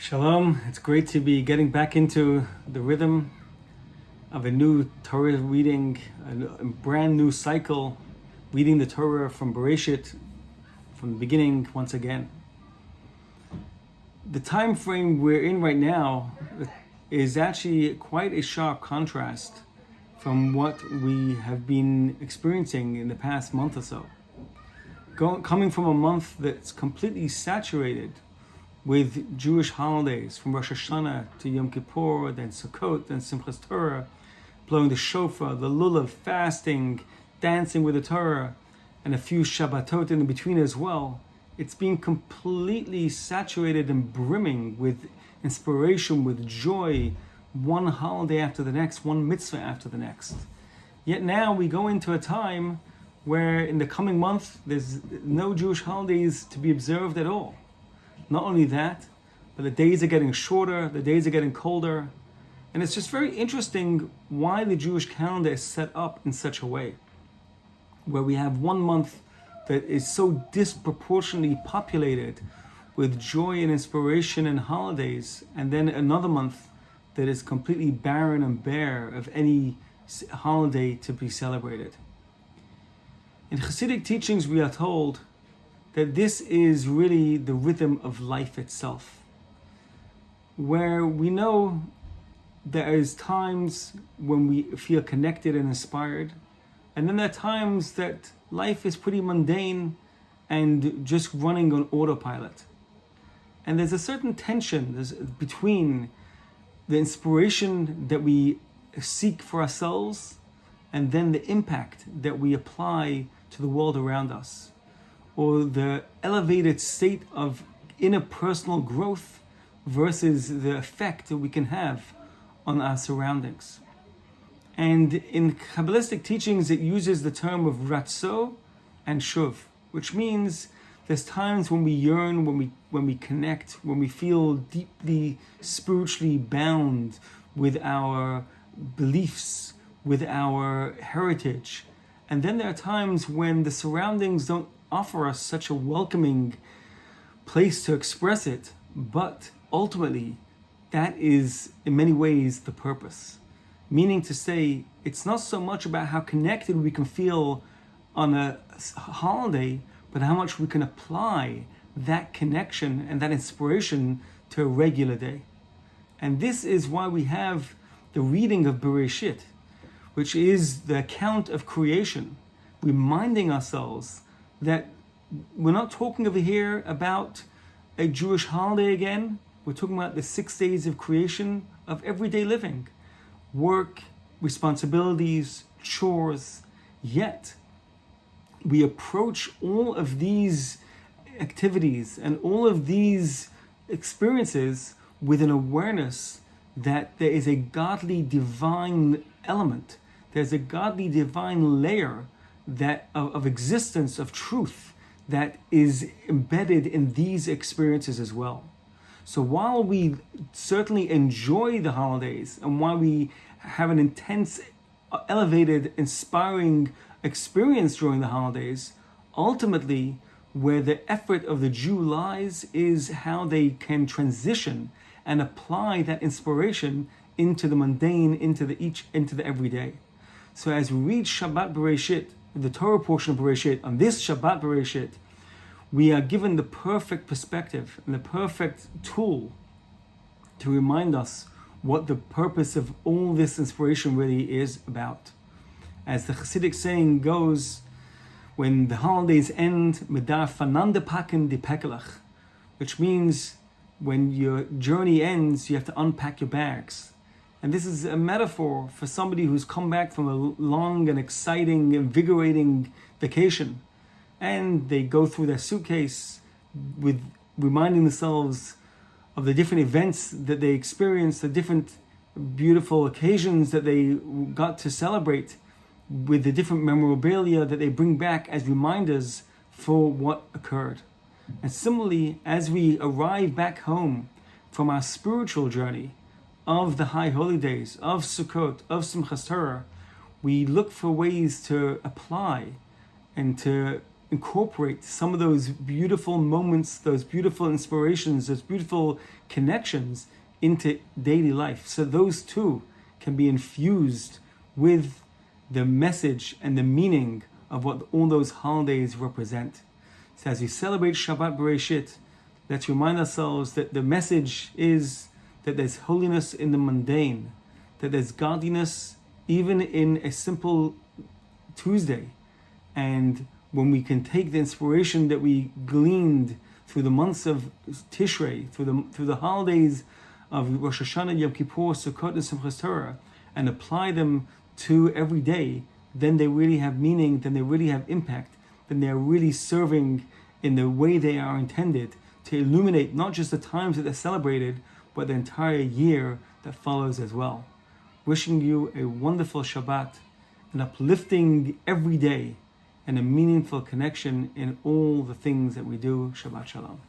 Shalom. It's great to be getting back into the rhythm of a new Torah reading, a brand new cycle, reading the Torah from Bereshit, from the beginning once again. The time frame we're in right now is actually quite a sharp contrast from what we have been experiencing in the past month or so. Coming from a month that's completely saturated with Jewish holidays, from Rosh Hashanah to Yom Kippur, then Sukkot, then Simchas Torah, blowing the shofar, the lulav, fasting, dancing with the Torah, and a few Shabbatot in between as well. It's been completely saturated and brimming with inspiration, with joy, one holiday after the next, one mitzvah after the next. Yet now we go into a time where in the coming month, there's no Jewish holidays to be observed at all. Not only that, but the days are getting shorter, the days are getting colder, and it's just very interesting why the Jewish calendar is set up in such a way, where we have one month that is so disproportionately populated with joy and inspiration and holidays, and then another month that is completely barren and bare of any holiday to be celebrated. In Hasidic teachings, we are told that this is really the rhythm of life itself, where we know there is times when we feel connected and inspired, and then there are times that life is pretty mundane and just running on autopilot. And there's a certain tension between the inspiration that we seek for ourselves and then the impact that we apply to the world around us, or the elevated state of interpersonal growth versus the effect that we can have on our surroundings. And in Kabbalistic teachings, it uses the term of ratzo and shuv, which means there's times when we yearn, when we connect, when we feel deeply spiritually bound with our beliefs, with our heritage. And then there are times when the surroundings don't offer us such a welcoming place to express it, but ultimately that is in many ways the purpose. Meaning to say, it's not so much about how connected we can feel on a holiday, but how much we can apply that connection and that inspiration to a regular day. And this is why we have the reading of Bereshit, which is the account of creation, reminding ourselves that we're not talking over here about a Jewish holiday again. We're talking about the 6 days of creation of everyday living, work, responsibilities, chores. Yet we approach all of these activities and all of these experiences with an awareness that there is a godly divine element. There's a godly divine layer that of existence, of truth, that is embedded in these experiences as well. So while we certainly enjoy the holidays and while we have an intense, elevated, inspiring experience during the holidays, ultimately where the effort of the Jew lies is how they can transition and apply that inspiration into the mundane, into the everyday. So as we read Shabbat Bereshit, the Torah portion of Bereshit, on this Shabbat Bereshit, we are given the perfect perspective and the perfect tool to remind us what the purpose of all this inspiration really is about. As the Hasidic saying goes, when the holidays end, medar fanande paken di pekelach, which means when your journey ends, you have to unpack your bags. And this is a metaphor for somebody who's come back from a long and exciting, invigorating vacation. And they go through their suitcase with reminding themselves of the different events that they experienced, the different beautiful occasions that they got to celebrate, with the different memorabilia that they bring back as reminders for what occurred. And similarly, as we arrive back home from our spiritual journey of the High Holy Days, of Sukkot, of Simchas Torah, we look for ways to apply and to incorporate some of those beautiful moments, those beautiful inspirations, those beautiful connections into daily life. So those too can be infused with the message and the meaning of what all those holidays represent. So as we celebrate Shabbat Bereshit, let's remind ourselves that the message is that there's holiness in the mundane, that there's godliness even in a simple Tuesday. And when we can take the inspiration that we gleaned through the months of Tishrei, through the holidays of Rosh Hashanah, Yom Kippur, Sukkot, and Simchas Torah, and apply them to every day, then they really have meaning, then they really have impact, then they are really serving in the way they are intended to illuminate not just the times that they're celebrated, but the entire year that follows as well. Wishing you a wonderful Shabbat, an uplifting every day, and a meaningful connection in all the things that we do. Shabbat Shalom.